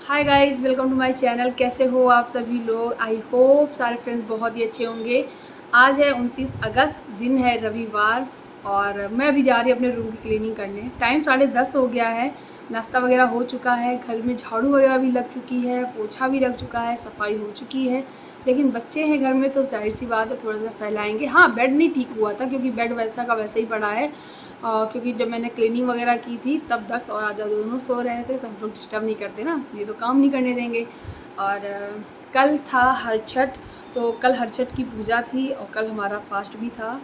Hi guys, welcome to my channel. कैसे हो आप सभी लोग? आई होप सारे फ्रेंड्स बहुत ही अच्छे होंगे। आज है 29 अगस्त, दिन है रविवार और मैं अभी जा रही हूँ अपने रूम की क्लीनिंग करने। टाइम 10:30 हो गया है। नाश्ता वगैरह हो चुका है, घर में झाड़ू वगैरह भी लग चुकी है, पोछा भी लग चुका है, सफाई हो चुकी है। लेकिन बच्चे हैं घर में तो जाहिर सी बात है थोड़ा सा फैलाएंगे। हाँ, बेड नहीं ठीक हुआ था क्योंकि बेड वैसा का वैसा ही पड़ा है। क्योंकि जब मैंने क्लीनिंग वगैरह की थी तब दक्ष और आद्या दोनों सो रहे थे, तो हम लोग डिस्टर्ब नहीं करते ना, ये तो काम नहीं करने देंगे। और कल था हरछठ, तो कल हरछठ की पूजा थी और कल हमारा फास्ट भी था।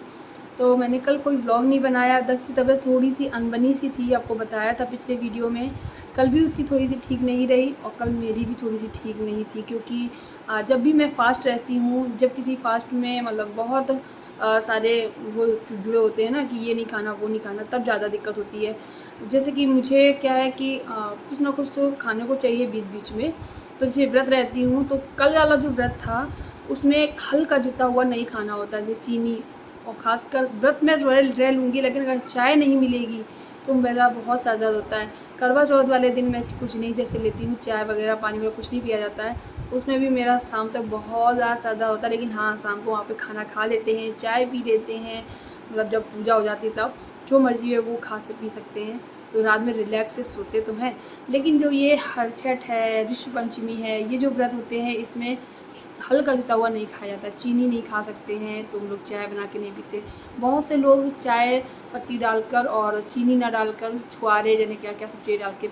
तो मैंने कल कोई व्लॉग नहीं बनाया। दक्ष की तबीयत थोड़ी सी अनबनी सी थी, आपको बताया था पिछले वीडियो में। कल भी उसकी थोड़ी सी ठीक नहीं रही और कल मेरी भी थोड़ी सी ठीक नहीं थी, क्योंकि जब भी मैं फ़ास्ट रहती हूँ, जब किसी फ़ास्ट में मतलब बहुत सारे वो जुड़े होते हैं ना कि ये नहीं खाना वो नहीं खाना, तब ज़्यादा दिक्कत होती है। जैसे कि मुझे क्या है कि कुछ ना कुछ तो खाने को चाहिए बीच बीच में। तो जैसे व्रत रहती हूँ तो कल वाला जो व्रत था उसमें हल्का जुता हुआ नहीं खाना होता है, जैसे चीनी। और ख़ासकर व्रत में रह लूँगी, लेकिन अगर चाय नहीं मिलेगी तो मेरा बहुत सर दर्द होता है। करवा चौथ वाले दिन मैं कुछ नहीं जैसे लेती हूँ, चाय वगैरह पानी वगैरह कुछ नहीं पिया जाता है, उसमें भी मेरा शाम तक बहुत ज़्यादा सर दर्द होता है। लेकिन हाँ, शाम को वहाँ पे खाना खा लेते हैं, चाय पी लेते हैं, मतलब जब पूजा हो जाती है तब जो मर्ज़ी है वो खा से पी सकते हैं। तो रात में रिलैक्स से सोते तो हैं। लेकिन जो ये हरछठ है, ऋषि पंचमी है, ये जो व्रत होते हैं इसमें हल्का जुता हुआ नहीं खाया जाता, चीनी नहीं खा सकते हैं, तो हम लोग चाय बना के नहीं पीते। बहुत से लोग चाय पत्ती डालकर और चीनी ना डालकर छुआरे जाने क्या क्या सब चीज़ डाल के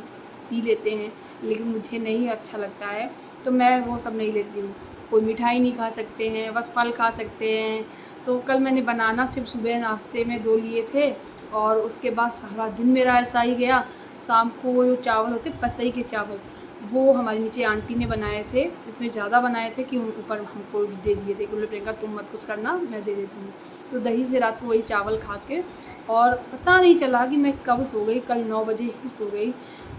पी लेते हैं, लेकिन मुझे नहीं अच्छा लगता है, तो मैं वो सब नहीं लेती हूँ। कोई मिठाई नहीं खा सकते हैं, बस फल खा सकते हैं। सो कल मैंने बनाना सिर्फ सुबह नाश्ते में 2 लिए थे और उसके बाद सारा दिन मेरा ऐसा ही गया। शाम को वो जो चावल होते पसई के चावल, वो हमारे नीचे आंटी ने बनाए थे, इतने ज़्यादा बनाए थे कि ऊपर हमको भी दे दिए थे। बोले प्रियंका तुम मत कुछ करना, मैं दे देती हूँ। तो दही से रात को वही चावल खा के और पता नहीं चला कि मैं कब सो गई, कल 9 बजे ही सो गई।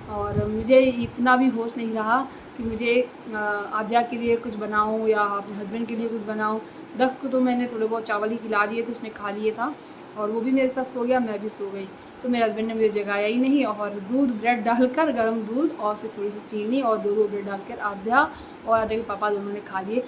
और मुझे इतना भी होश नहीं रहा कि मुझे आद्या के लिए कुछ बनाऊँ या अपने हस्बैंड के लिए कुछ बनाऊँ। दक्ष को तो मैंने थोड़े बहुत चावल ही खिला दिए थे, उसने खा लिए था और वो भी मेरे साथ सो गया, मैं भी सो गई। तो मेरे हस्बैंड ने मुझे जगाया ही नहीं और दूध ब्रेड डालकर, गर्म दूध और उसमें थोड़ी सी चीनी और 2 ब्रेड डालकर आद्या और आद्या के पापा दोनों ने खा लिए।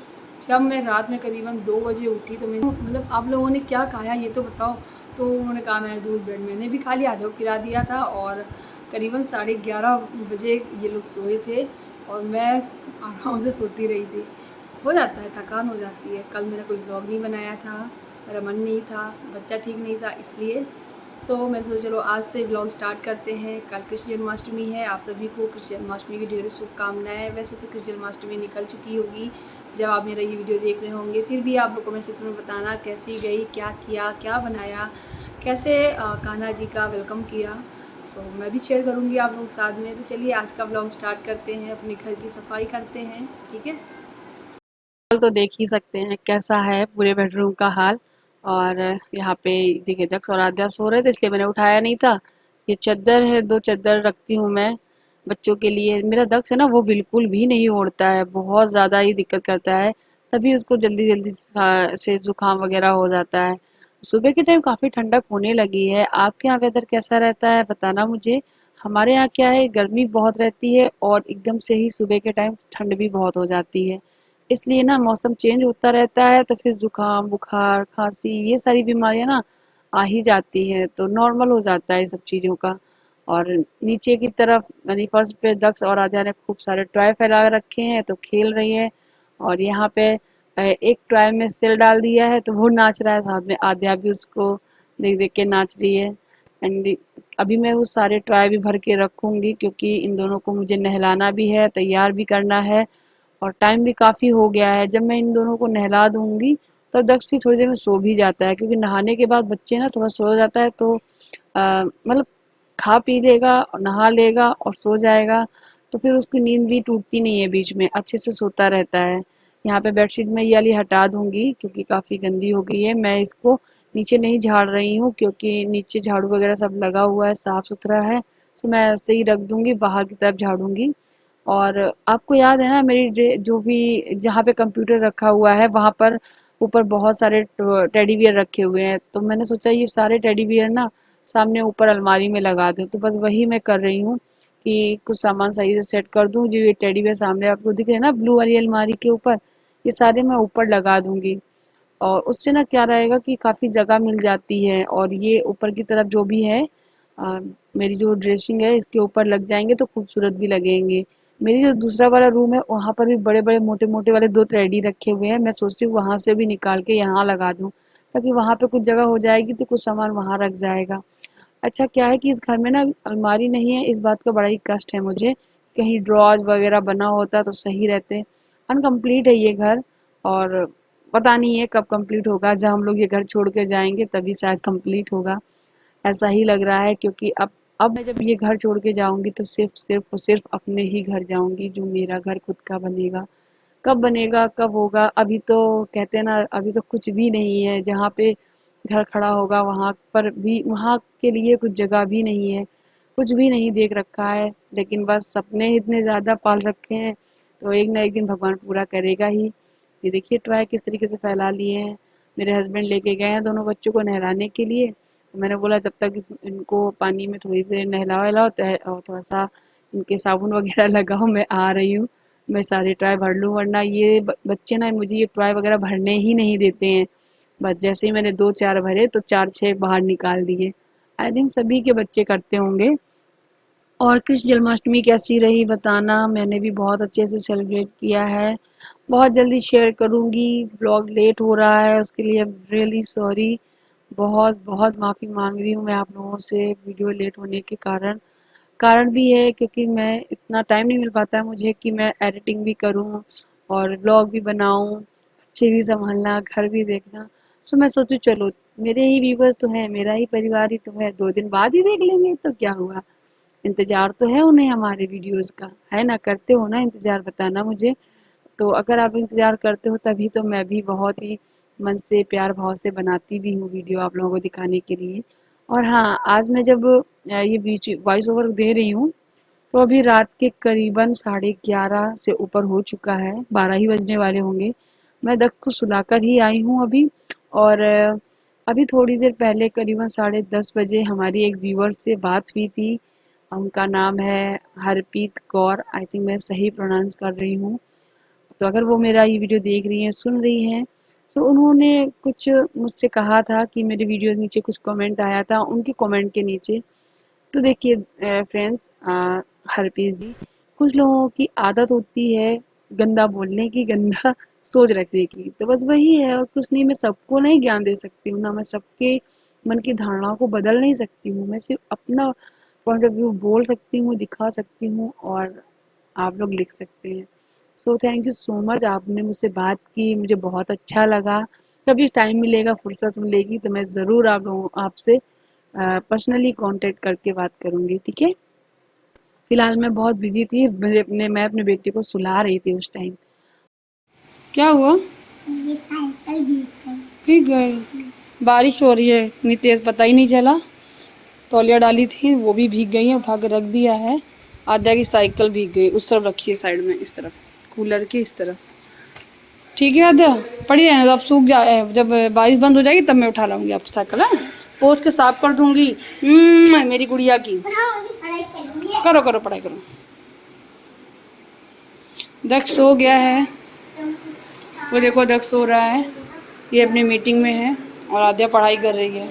जब मैं रात में करीबन 2 बजे उठी तो मैं मतलब आप लोगों ने क्या खाया ये तो बताओ। तो उन्होंने कहा मैंने दूध ब्रेड मैंने भी खा लिया, आद्या को खिला दिया था और करीबन 11:30 बजे ये लोग सोए थे और मैं आराम से सोती रही थी। हो जाता है, थकान हो जाती है। कल मैंने कोई ब्लॉग नहीं बनाया था, मेरा मन नहीं था, बच्चा ठीक नहीं था इसलिए। मैं सोचा चलो आज से ब्लॉग स्टार्ट करते हैं। कल कृष्ण जन्माष्टमी है, आप सभी को कृष्ण जन्माष्टमी की ढेरों शुभकामनाएं। वैसे तो कृष्ण जन्माष्टमी निकल चुकी होगी जब आप मेरा ये वीडियो देख रहे होंगे, फिर भी आप लोग कमेंट सेक्शन में बताना कैसी गई, क्या किया, क्या बनाया, कैसे कान्हा जी का वेलकम किया। मैं भी शेयर करूँगी आप लोग साथ में। तो चलिए आज का ब्लॉग स्टार्ट करते हैं, अपने घर की सफाई करते हैं, ठीक है। तो देख ही सकते हैं कैसा है पूरे बेडरूम का हाल। और यहाँ पे देखिए दक्ष और आद्या सो रहे थे इसलिए मैंने उठाया नहीं था। ये चद्दर है, 2 चद्दर रखती हूँ मैं बच्चों के लिए। मेरा दक्ष है ना वो बिल्कुल भी नहीं ओढ़ता है, बहुत ज़्यादा ही दिक्कत करता है, तभी उसको जल्दी जल्दी से जुकाम वगैरह हो जाता है। सुबह के टाइम काफ़ी ठंडक होने लगी है। आपके यहाँ वेदर कैसा रहता है बताना मुझे। हमारे यहाँ क्या है, गर्मी बहुत रहती है और एकदम से ही सुबह के टाइम ठंड भी बहुत हो जाती है। इसलिए ना मौसम चेंज होता रहता है तो फिर जुकाम बुखार खांसी ये सारी बीमारियां ना आ ही जाती हैं, तो नॉर्मल हो जाता है ये सब चीज़ों का। और नीचे की तरफ यानी फर्स्ट पे दक्ष और आद्या ने खूब सारे टॉय फैला रखे हैं तो खेल रही है। और यहाँ पे एक टॉय में सिल डाल दिया है तो वो नाच रहा है, साथ में आद्या भी उसको देख देख के नाच रही है। एंड अभी मैं वो सारे टॉय भी भर के रखूंगी क्योंकि इन दोनों को मुझे नहलाना भी है, तैयार भी करना है और टाइम भी काफ़ी हो गया है। जब मैं इन दोनों को नहला दूंगी तो दक्ष भी थोड़ी देर में सो भी जाता है, क्योंकि नहाने के बाद बच्चे ना थोड़ा सो जाता है तो मतलब खा पी लेगा और नहा लेगा और सो जाएगा, तो फिर उसकी नींद भी टूटती नहीं है, बीच में अच्छे से सोता रहता है। यहाँ पे बेडशीट में ये वाली हटा दूंगी क्योंकि काफ़ी गंदी हो गई है। मैं इसको नीचे नहीं झाड़ रही हूँ क्योंकि नीचे झाड़ू वगैरह सब लगा हुआ है, साफ सुथरा है, तो मैं ऐसे ही रख दूंगी, बाहर की तरफ झाड़ूंगी। और आपको याद है ना मेरी जो भी जहाँ पे कंप्यूटर रखा हुआ है वहाँ पर ऊपर बहुत सारे टेडी बियर रखे हुए हैं, तो मैंने सोचा ये सारे टेडी बियर ना सामने ऊपर अलमारी में लगा दूँ, तो बस वही मैं कर रही हूँ। कि कुछ सामान सही से सेट कर दूँ। जो ये टेडी बियर सामने आपको दिख रहे हैं ना ब्लू वाली अलमारी के ऊपर, ये सारे मैं ऊपर लगा दूँगी। और उससे ना क्या रहेगा कि काफ़ी जगह मिल जाती है, और ये ऊपर की तरफ जो भी है अ, मेरी जो ड्रेसिंग है इसके ऊपर लग जाएंगे तो खूबसूरत भी लगेंगे। मेरी जो दूसरा वाला रूम है वहाँ पर भी बड़े बड़े मोटे मोटे वाले 2 टेडी रखे हुए हैं, मैं सोच रही हूँ वहाँ से भी निकाल के यहाँ लगा दूँ, ताकि वहाँ पे कुछ जगह हो जाएगी तो कुछ सामान वहाँ रख जाएगा। अच्छा क्या है कि इस घर में ना अलमारी नहीं है, इस बात का बड़ा ही कष्ट है मुझे। कहीं ड्रॉज वगैरह बना होता तो सही रहते। अनकम्प्लीट है ये घर, और पता नहीं है कब कंप्लीट होगा। जब हम लोग ये घर छोड़ के जाएंगे तभी शायद कंप्लीट होगा, ऐसा ही लग रहा है। क्योंकि अब मैं जब ये घर छोड़ के जाऊंगी तो सिर्फ और सिर्फ अपने ही घर जाऊंगी, जो मेरा घर खुद का बनेगा। कब बनेगा कब होगा, अभी तो कहते हैं ना अभी तो कुछ भी नहीं है। जहाँ पे घर खड़ा होगा वहाँ पर भी, वहाँ के लिए कुछ जगह भी नहीं है, कुछ भी नहीं देख रखा है। लेकिन बस सपने इतने ज़्यादा पाल रखे हैं, तो एक ना एक दिन भगवान पूरा करेगा ही। ये देखिए टॉय किस तरीके से फैला लिए हैं। मेरे हस्बैंड लेके गए हैं दोनों बच्चों को नहलाने के लिए, तो मैंने बोला जब तक इनको पानी में थोड़ी देर नहलाओ वहलाओ और थोड़ा सा इनके साबुन वगैरह लगाओ, मैं आ रही हूँ। मैं सारे टॉय भर लूँ, वरना ये बच्चे ना मुझे ये टॉय वगैरह भरने ही नहीं देते हैं। बस जैसे ही मैंने 2-4 भरे तो 4-6 बाहर निकाल दिए। आई थिंक सभी के बच्चे करते होंगे। और कृष्ण जन्माष्टमी कैसी रही बताना, मैंने भी बहुत अच्छे से सेलिब्रेट किया है। बहुत जल्दी शेयर करूँगी, ब्लॉग लेट हो रहा है उसके लिए रियली सॉरी। बहुत बहुत माफ़ी मांग रही हूँ मैं आप लोगों से वीडियो लेट होने के कारण। कारण भी है क्योंकि मैं इतना टाइम नहीं मिल पाता है मुझे कि मैं एडिटिंग भी करूँ और ब्लॉग भी बनाऊँ, बच्चे भी संभालना, घर भी देखना। सो मैं सोचूं चलो मेरे ही व्यूवर्स तो हैं, मेरा ही परिवार ही तो है, 2 दिन बाद ही देख लेंगे तो क्या हुआ। इंतजार तो है उन्हें हमारे वीडियोस का, है ना? करते हो ना इंतजार, बताना मुझे। तो अगर आप इंतजार करते हो तभी तो मैं भी बहुत ही मन से प्यार भाव से बनाती भी हूँ वीडियो आप लोगों को दिखाने के लिए। और हाँ, आज मैं जब ये वॉइस ओवर दे रही हूँ तो अभी रात के करीबन 11:30 से ऊपर हो चुका है, 12 ही बजने वाले होंगे। मैं दक्ष को सुलाकर ही आई हूँ अभी। और अभी थोड़ी देर पहले करीबन 10:30 बजे हमारी एक व्यूअर से बात हुई थी। उनका नाम है हरप्रीत कौर, आई थिंक मैं सही प्रोनाउंस कर रही हूँ। तो अगर वो मेरा ये वीडियो देख रही हैं, सुन रही हैं, तो उन्होंने कुछ मुझसे कहा था कि मेरे वीडियो के नीचे कुछ कमेंट आया था, उनके कमेंट के नीचे। तो देखिए फ्रेंड्स, हरप्रीत जी, कुछ लोगों की आदत होती है गंदा बोलने की, गंदा सोच रखने की, तो बस वही है और कुछ नहीं। मैं सबको नहीं ज्ञान दे सकती हूँ ना, मैं सबके मन की धारणाओं को बदल नहीं सकती हूँ। मैं सिर्फ अपना पॉइंट ऑफ व्यू बोल सकती हूँ, दिखा सकती हूँ, और आप लोग लिख सकते हैं। So thank you so much, आपने मुझसे बात की, मुझे बहुत अच्छा लगा। कभी टाइम मिलेगा, फुर्सत मिलेगी तो मैं ज़रूर आप लोगों आपसे पर्सनली कांटेक्ट करके बात करूंगी, ठीक है? फिलहाल मैं बहुत बिजी थी, मैं अपने बेटे को सुला रही थी उस टाइम। क्या हुआ? ये साइकिल भीग गई। भीग गई? बारिश हो रही है इतनी तेज, पता ही नहीं चला। तौलिया डाली थी वो भी भीग गई है, उठा के रख दिया है। आद्या की साइकिल भीग गई, उस तरफ रखी है साइड में, इस तरफ कूलर के इस तरफ। ठीक है आद्या, पड़ी रहने दो, अब सूख जाए, जब बारिश बंद हो जाएगी तब मैं उठा लाऊंगी आपकी साइकिल, है पोंछ के साफ कर दूंगी। मेरी गुड़िया की। पढ़ाई करिए। करो करो पढ़ाई करो। दक्ष सो गया है, वो देखो दक्ष सो रहा है, ये अपनी मीटिंग में है और आद्या पढ़ाई कर रही है।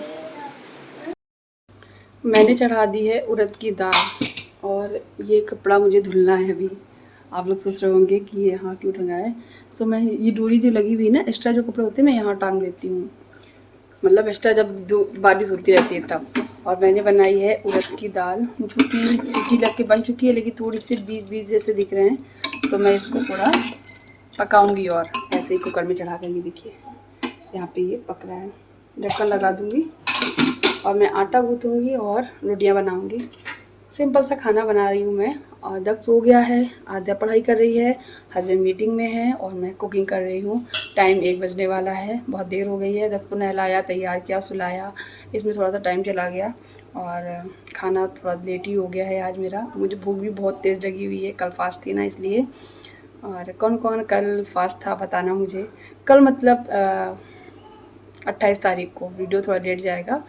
मैंने चढ़ा दी है उड़द की दाल, और ये कपड़ा मुझे धुलना है अभी। आप लोग सोच रहे होंगे कि ये यहाँ क्यों टंगा है। सो मैं ये डोरी जो लगी हुई है ना, एक्स्ट्रा जो कपड़े होते हैं मैं यहाँ टांग देती हूँ, मतलब एक्स्ट्रा जब बारिश होती रहती है तब। और मैंने बनाई है उड़द की दाल, जो कि सीटी लग के बन चुकी है, लेकिन थोड़ी सी बीज बीज जैसे दिख रहे हैं, तो मैं इसको थोड़ा पकाऊंगी और ऐसे ही कुकर में चढ़ा कर। ये देखिए यहाँ पे ये पक रहा है, ढक्कन लगा दूंगी और मैं आटा गूँथूँगी और रोटियां बनाऊंगी। सिंपल सा खाना बना रही हूँ मैं। और दक्ष सो गया है, आद्या पढ़ाई कर रही है, हस्बैंड मीटिंग में है और मैं कुकिंग कर रही हूँ। टाइम 1 बजने वाला है, बहुत देर हो गई है। दक्ष को नहलाया, तैयार किया, सुलाया, इसमें थोड़ा सा टाइम चला गया और खाना थोड़ा लेट ही हो गया है आज मेरा। मुझे भूख भी बहुत तेज़ लगी हुई है, कल फास्ट थी ना इसलिए। और कौन कौन कल फास्ट था बताना मुझे। कल मतलब 28 तारीख को वीडियो थोड़ा लेट जाएगा,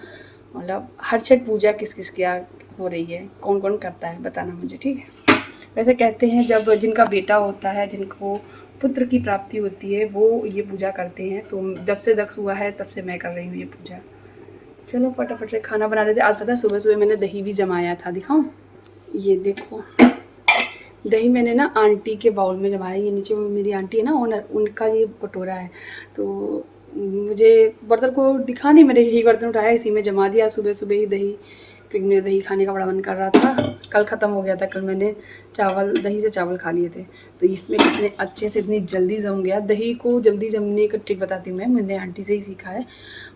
मतलब हर छठ पूजा किस किस क्या हो रही है, कौन कौन करता है बताना मुझे, ठीक है। वैसे कहते हैं जब जिनका बेटा होता है, जिनको पुत्र की प्राप्ति होती है, वो ये पूजा करते हैं। तो जब से दक्ष हुआ है तब से मैं कर रही हूँ ये पूजा। चलो फटाफट से खाना बना लेते। आज पता है सुबह सुबह मैंने दही भी जमाया था, दिखाऊं? ये देखो दही मैंने ना आंटी के बाउल में जमाया। ये नीचे मेरी आंटी है ना ओनर, उनका ये कटोरा है। तो मुझे बर्तन को दिखा नहीं, मैंने यही बर्तन उठाया, इसी में जमा दिया सुबह सुबह ही दही, क्योंकि मेरा दही खाने का बड़ा मन कर रहा था। कल ख़त्म हो गया था, कल मैंने चावल दही से चावल खा लिए थे। तो इसमें कितने अच्छे से इतनी जल्दी जम गया। दही को जल्दी जमने का ट्रिक बताती हूँ मैं, मैंने आंटी से ही सीखा है।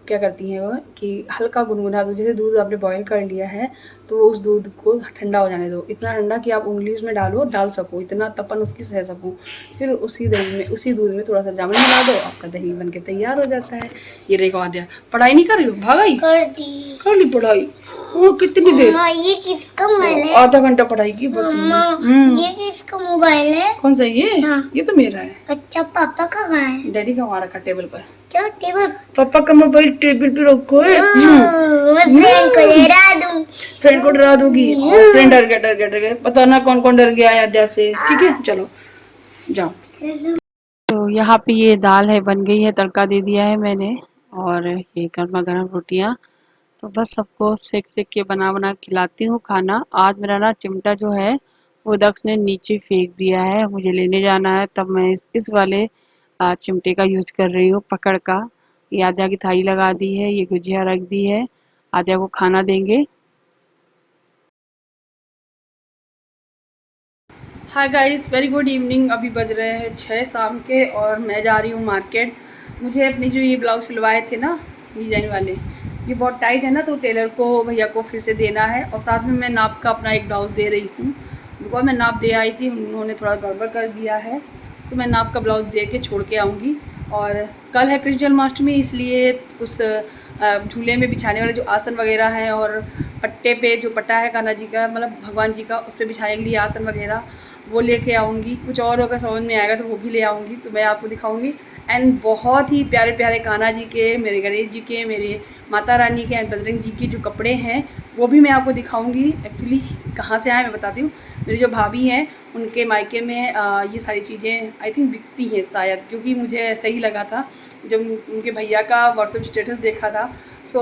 क्या करती हैं वो कि हल्का गुनगुना दो, जैसे दूध आपने बॉईल कर लिया है तो उस दूध को ठंडा हो जाने दो, इतना ठंडा कि आप उंगली उसमें डाल सको, इतना तपन उसकी सह सको। फिर उसी दही में, उसी दूध में थोड़ा सा जामुन मिला दो, आपका दही बन के तैयार हो जाता है। ये देखो आद्या पढ़ाई नहीं कर रही हो, भागाई कर ली पढ़ाई। वो कितनी देर? ये किसका मोबाइल है? आधा घंटा पढ़ाई की बस तुमने। ये किसका मोबाइल है? कौन सा ये? हाँ। ये तो मेरा है। अच्छा पापा का कहाँ है? डैडी का वहाँ रखा टेबल पर। क्या टेबल? पापा का मोबाइल टेबल पे रखो है। मैं फ्रेंड को डरा दूं। फ्रेंड को डरा दोगी? फ्रेंड डर गया पता ना कौन कौन डर गया है अध्याय से। ठीक है चलो जाओ। तो यहाँ पे ये दाल है बन गई है, तड़का दे दिया है मैंने, और ये गर्मा गर्म रोटियाँ। तो बस सबको सेक सेक के बना खिलाती हूँ खाना। आज मेरा ना चिमटा जो है वो दक्ष ने नीचे फेंक दिया है, मुझे लेने जाना है, तब मैं इस वाले चिमटे का यूज कर रही हूँ पकड़ का। ये आद्या की थाली लगा दी है, ये गुजिया रख दी है, आद्या को खाना देंगे। Hi guys, very good evening. अभी बज रहे हैं 6 शाम के और मैं जा रही हूँ मार्केट। मुझे अपनी जो ये ब्लाउज सिलवाए थे ना डिज़ाइन वाले, ये बहुत टाइट है ना, तो टेलर को भैया को फिर से देना है। और साथ में मैं नाप का अपना एक ब्लाउज़ दे रही हूँ, बिकॉज मैं नाप दे आई थी, उन्होंने थोड़ा गड़बड़ कर दिया है, तो मैं नाप का ब्लाउज़ दे के छोड़ के आऊँगी। और कल है कृष्ण जन्माष्टमी, इसलिए उस झूले में बिछाने वाले जो आसन वगैरह हैं और पट्टे पे जो पट्टा है कान्हा जी का, मतलब भगवान जी का, उससे बिछाने के लिए आसन वगैरह वो लेके आऊँगी। कुछ और अगर समझ में आएगा तो वो भी ले आऊँगी, तो मैं आपको दिखाऊँगी। एंड बहुत ही प्यारे प्यारे कान्हा जी के, मेरे गणेश जी के, मेरे माता रानी के एंड बजरंग जी के जो कपड़े हैं वो भी मैं आपको दिखाऊंगी। एक्चुअली कहाँ से आए मैं बताती हूँ। मेरी जो भाभी हैं उनके मायके में ये सारी चीज़ें आई थिंक बिकती हैं शायद, क्योंकि मुझे सही लगा था जब उनके भैया का व्हाट्सएप स्टेटस देखा था। सो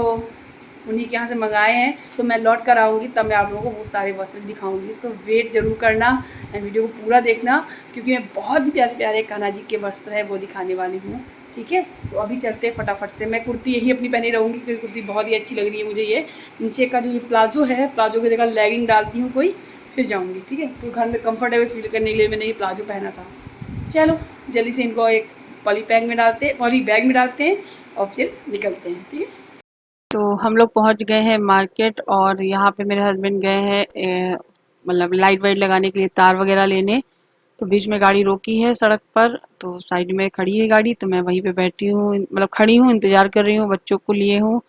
उन्हीं के यहाँ से मंगाए हैं। सो मैं लौट कर आऊँगी तब मैं आप लोगों को वो सारे वस्त्र दिखाऊंगी। सो वेट जरूर करना एंड वीडियो को पूरा देखना, क्योंकि मैं बहुत ही प्यारे प्यारे कान्हा जी के वस्त्र है वो दिखाने वाली हूँ। ठीक है, तो अभी चलते हैं फटाफट से। मैं कुर्ती यही अपनी पहनी रहूँगी, क्योंकि कुर्ती बहुत ही अच्छी लग रही है मुझे। ये नीचे का जो ये प्लाजो है, प्लाजो की जगह लेगिंग डालती हूँ कोई, फिर जाऊँगी। ठीक है, तो घर में कंफर्टेबल फील करने के लिए मैंने ये प्लाजो पहना था। चलो जल्दी से इनको एक पॉली बैग में डालते हैं और फिर निकलते हैं। ठीक है, तो हम लोग पहुँच गए हैं मार्केट, और यहाँ पे मेरे हस्बैंड गए हैं मतलब लाइट वाइट लगाने के लिए तार वगैरह लेने। तो बीच में गाड़ी रोकी है सड़क पर, तो साइड में खड़ी है गाड़ी, तो मैं वहीं पे बैठी हूँ, मतलब खड़ी हूँ, इंतज़ार कर रही हूँ, बच्चों को लिए हूँ।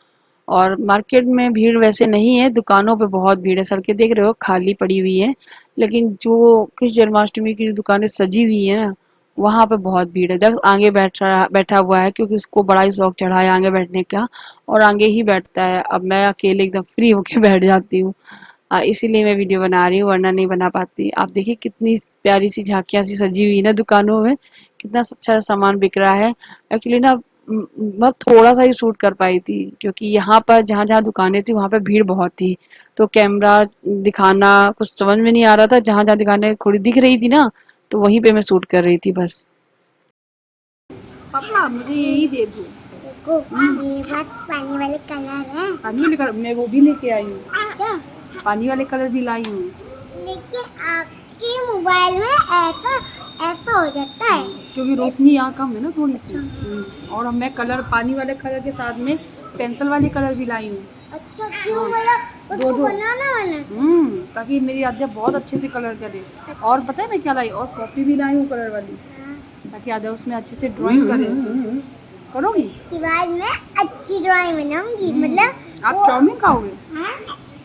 और मार्केट में भीड़ वैसे नहीं है, दुकानों पे बहुत भीड़ है, सड़कें देख रहे हो खाली पड़ी हुई है, लेकिन जो कृष्ण जन्माष्टमी की जो दुकानें सजी हुई है ना, वहाँ पे बहुत भीड़ है। दक्ष आगे बैठा हुआ है, क्योंकि उसको बड़ा ही शौक चढ़ा है आगे बैठने का, और आगे ही बैठता है। अब मैं अकेले एकदम फ्री होके बैठ जाती हूँ, इसीलिए मैं वीडियो बना रही हूँ, वरना नहीं बना पाती। आप देखिए कितनी प्यारी सी झांकियाँ सी सजी हुई है ना दुकानों में, कितना अच्छा सामान बिक रहा है। एक्चुअली ना बस थोड़ा सा ही शूट कर पाई थी, क्योंकि यहाँ पर जहाँ जहाँ दुकानें थी वहाँ पे भीड़ बहुत थी, तो कैमरा दिखाना कुछ समझ में नहीं आ रहा था। जहाँ जहाँ दुकानें थोड़ी दिख रही थी ना, तो वहीं पे मैं शूट कर रही थी बस। पापा मुझे यही दे दो। देखो ये बात पानी वाले कलर है। पानी वाले कलर मैं वो भी लेके आई हूँ, अच्छा पानी वाले कलर भी लाई हूँ। लेकिन आपके मोबाइल में ऐसा हो जाता है, क्योंकि रोशनी यहाँ कम है ना थोड़ी सी। और अब मैं कलर पानी वाले कलर के साथ में पेंसिल वाले कलर भी लाई हूँ। अच्छा क्यों, मतलब उसको दो। बनाना ताकि मेरी आद्या बहुत अच्छे से कलर करे। और पता है मैं क्या लाई, और कॉपी भी लाई हूँ कलर वाली, ताकि आद्या उसमें अच्छे से ड्राइंग करे। करोगी? इसके बाद मैं अच्छी ड्राइंग बनाऊंगी। मतलब आप चाउमीन खाओगे?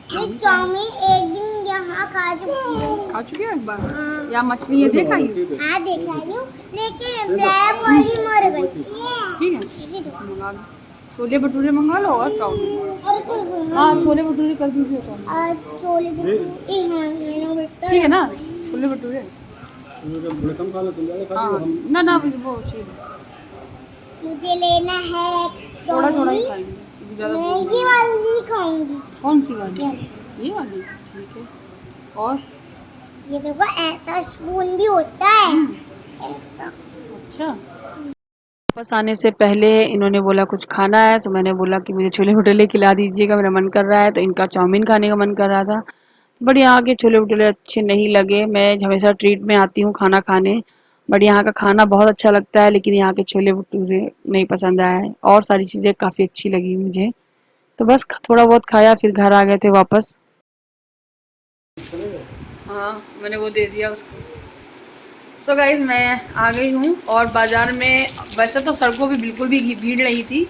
ये चाउमीन एक दिन यहाँ खा चुकी हूँ। खा चुके हो एक बार? या मछली ये देखा ही? हाँ देखा रही हूँ, लेकिन ब्लैक वाली मर गई। ठीक है, मंगा लो। छोले भटूरे मंगा लो और चाउमीन। और कुछ बनवाओ। हाँ छोले भटूरे कर दीजिए चाउमीन। छोले भटूरे हाँ मेरा बेटा ठीक है ना, छोले भटूरे। थोड़े कम खा लो, तुम ज़्यादा खा हाँ लो, हम ना ना वो ठीक है, मुझे लेना है थोड़ा थोड़ा ही चाउमीन। खाएंगे क्योंकि ज़्यादा मैं भूख ये नहीं। वाली नहीं खाऊंगी। कौन सी वाली? ये वाली, ठीक है। और ये देखो ऐसा स्पून भी होता है ऐसा। अच्छा वापस आने से पहले इन्होंने बोला कुछ खाना है, तो मैंने बोला कि मुझे छोले भटूरे खिला दीजिएगा, मेरा मन कर रहा है। तो इनका चाउमीन खाने का मन कर रहा था, बट यहाँ के छोले भटूरे अच्छे नहीं लगे। मैं हमेशा ट्रीट में आती हूँ खाना खाने, बट यहाँ का खाना बहुत अच्छा लगता है, लेकिन यहाँ के छोले भटूरे नहीं पसंद आए। और सारी चीज़ें काफ़ी अच्छी लगी मुझे, तो बस थोड़ा बहुत खाया, फिर घर आ गए थे वापस। हाँ मैंने वो दे दिया उसको। सो गाइज मैं आ गई हूँ और बाज़ार में वैसे तो सड़कों पे बिल्कुल भी भीड़ नहीं थी,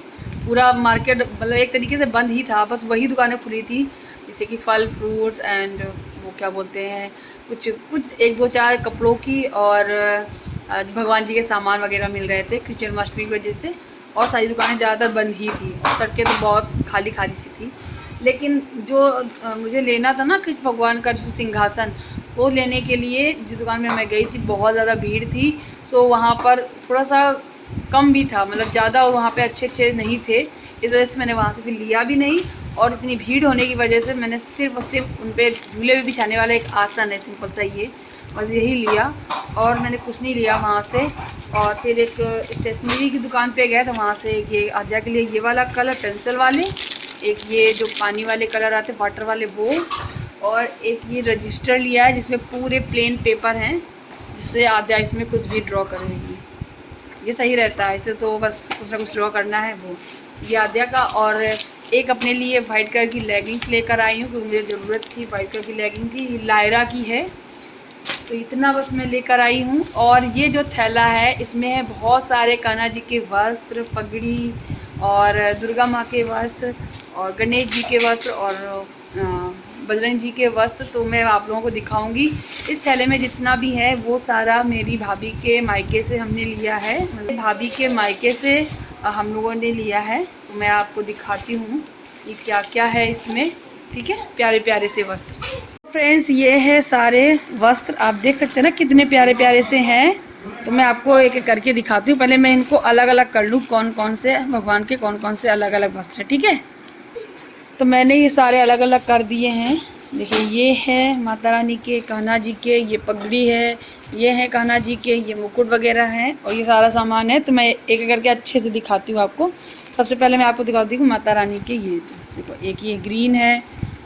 पूरा मार्केट मतलब एक तरीके से बंद ही था, बस वही दुकानें खुली थी जैसे कि फल फ्रूट्स एंड वो क्या बोलते हैं कुछ कुछ एक दो चार कपड़ों की और भगवान जी के सामान वगैरह मिल रहे थे कृष्ण जन्माष्टमी की वजह से, और सारी दुकानें ज़्यादातर बंद ही थी और सड़कें तो बहुत खाली खाली सी थी। लेकिन जो मुझे लेना था ना कृष्ण भगवान का जो सिंहासन, वो लेने के लिए जिस दुकान में मैं गई थी बहुत ज़्यादा भीड़ थी। सो वहाँ पर थोड़ा सा कम भी था, मतलब ज़्यादा वहाँ पे अच्छे अच्छे नहीं थे, इस वजह से मैंने वहाँ से फिर लिया भी नहीं। और इतनी भीड़ होने की वजह से मैंने सिर्फ और सिर्फ उन पर झूले में बिछाने वाला एक आसन है सिंपल सा, ये बस यही लिया और मैंने कुछ नहीं लिया वहाँ से। और फिर एक स्टेशनरी की दुकान पे गया तो वहाँ से ये आद्या के लिए ये वाला कलर पेंसिल वाले, एक ये जो पानी वाले कलर आते वाटर वाले वो, और एक ये रजिस्टर लिया है जिसमें पूरे प्लेन पेपर हैं, जिससे आद्या इसमें कुछ भी ड्रॉ करेगी। ये सही रहता है, इसे तो बस कुछ ना कुछ ड्रॉ करना है वो, ये आद्या का। और एक अपने लिए वाइट कलर की लेगिंग्स लेकर आई हूँ क्योंकि मुझे ज़रूरत थी वाइट कलर की लेगिंग की, लायरा की है, तो इतना बस मैं लेकर आई हूँ। और ये जो थैला है इसमें है बहुत सारे कान्हा जी के वस्त्र, पगड़ी और दुर्गा माँ के वस्त्र और गणेश जी के वस्त्र और बजरंग जी के वस्त्र, तो मैं आप लोगों को दिखाऊंगी। इस थैले में जितना भी है वो सारा मेरी भाभी के मायके से हमने लिया है, भाभी के मायके से हम लोगों ने लिया है, तो मैं आपको दिखाती हूँ कि क्या क्या है इसमें। ठीक है, प्यारे प्यारे से वस्त्र फ्रेंड्स, ये है सारे वस्त्र, आप देख सकते हैं ना कितने प्यारे प्यारे से हैं। तो मैं आपको एक एक करके दिखाती हूँ, पहले मैं इनको अलग अलग कर लूँ कौन कौन से भगवान के कौन कौन से अलग अलग वस्त्र हैं। ठीक है, तो मैंने ये सारे अलग अलग कर दिए हैं। देखिए ये है माता रानी के, कान्हा जी के, ये पगड़ी है, ये है कान्हा जी के, ये मुकुट वगैरह हैं और ये सारा सामान है। तो मैं एक एक करके अच्छे से दिखाती हूँ आपको। सबसे पहले मैं आपको दिखाती हूँ माता रानी के, ये देखो एक ये ग्रीन है,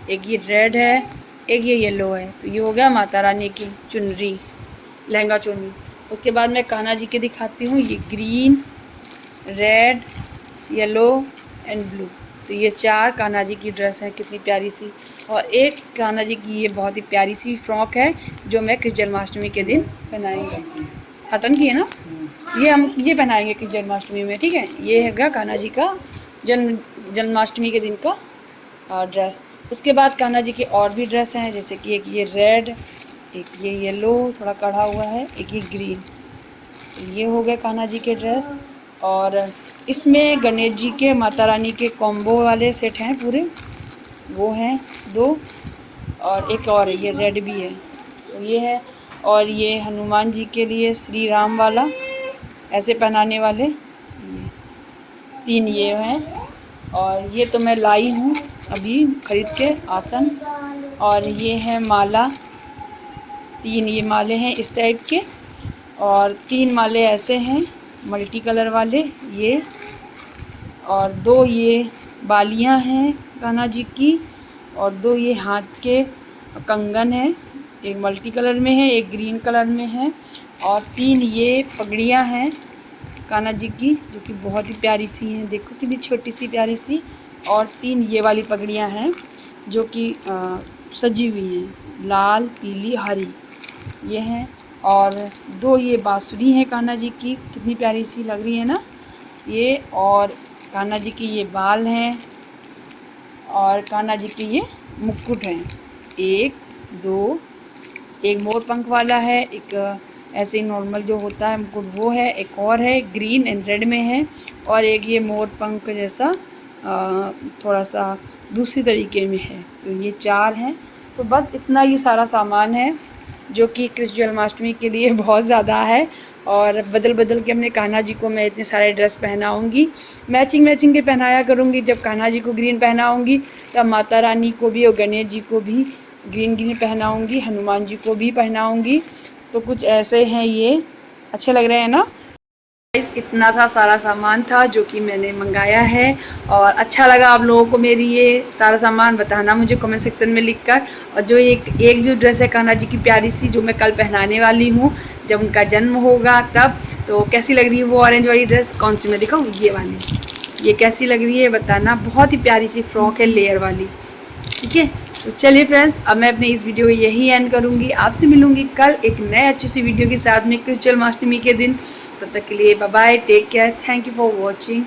एक ये रेड है, एक ये येलो है, तो ये हो गया माता रानी की चुनरी, लहंगा चुनरी। उसके बाद मैं कान्हा जी के दिखाती हूँ, ये green, red, yellow and blue, तो ये चार कान्हा जी की ड्रेस है कितनी प्यारी सी। और एक कान्हा जी की ये बहुत ही प्यारी सी फ्रॉक है जो मैं कृष्ण जन्माष्टमी के दिन पहनाएंगे। साटन की है ना, ये हम ये पहनाएंगे कृष्ण जन्माष्टमी में। ठीक है, ये है कान्हा जी का जन्माष्टमी के दिन का ड्रेस। उसके बाद कान्हा जी की और भी ड्रेस हैं, जैसे कि एक ये रेड, एक ये येलो थोड़ा कढ़ा हुआ है, एक ये ग्रीन, तो ये हो गए कान्हा जी के ड्रेस। और इसमें गणेश जी के, माता रानी के कॉम्बो वाले सेट हैं पूरे, वो हैं दो, और एक और है ये रेड भी है, तो ये है। और ये हनुमान जी के लिए श्री राम वाला ऐसे पहनाने वाले ये तीन ये हैं। और ये तो मैं लाई हूँ अभी ख़रीद के आसन। और ये है माला, तीन ये माले हैं इस टाइप के, और तीन माले ऐसे हैं मल्टी कलर वाले ये, और दो ये बालियाँ हैं कान्हा जी की, और दो ये हाथ के कंगन हैं, एक मल्टी कलर में है एक ग्रीन कलर में है, और तीन ये पगड़ियाँ हैं कान्हा जी की जो कि बहुत ही प्यारी सी हैं, देखो कितनी छोटी सी प्यारी सी। और तीन ये वाली पगड़ियाँ हैं जो कि सजी हुई हैं, लाल पीली हरी ये हैं। और दो ये बांसुरी हैं कान्हा जी की, कितनी प्यारी सी लग रही है ना ये। और कान्हा जी की ये बाल हैं, और कान्हा जी के ये मुकुट हैं, एक दो, एक मोर पंख वाला है, एक ऐसे ही नॉर्मल जो होता है मुकुट वो है, एक और है ग्रीन एंड रेड में है, और एक ये मोर पंख जैसा थोड़ा सा दूसरी तरीके में है। तो ये 4 हैं। तो बस इतना ये सारा सामान है जो कि कृष्ण जन्माष्टमी के लिए बहुत ज़्यादा है। और बदल बदल के अपने कान्हा जी को मैं इतने सारे ड्रेस पहनाऊँगी, मैचिंग मैचिंग के पहनाया करूँगी। जब कान्हा जी को ग्रीन पहनाऊँगी तब माता रानी को भी और गणेश जी को भी ग्रीन ग्रीन पहनाऊँगी, हनुमान जी को भी पहनाऊँगी। तो कुछ ऐसे हैं ये, अच्छे लग रहे हैं ना। इतना था सारा सामान था जो कि मैंने मंगाया है। और अच्छा लगा आप लोगों को मेरी ये सारा सामान, बताना मुझे कमेंट सेक्शन में लिखकर। और जो एक जो ड्रेस है कान्हा जी की प्यारी सी, जो मैं कल पहनाने वाली हूँ जब उनका जन्म होगा तब, तो कैसी लग रही है वो ऑरेंज वाली ड्रेस। कौन सी मैं दिखाऊँ, ये वाली, ये कैसी लग रही है बताना। बहुत ही प्यारी सी फ्रॉक है लेयर वाली, ठीक है। तो चलिए फ्रेंड्स, अब मैं अपने इस वीडियो को यही एंड करूँगी। आपसे मिलूँगी कल एक नए अच्छी सी वीडियो के साथ में कृष्ण जन्माष्टमी के दिन। तब तक के लिए bye bye, take care, thank you for watching.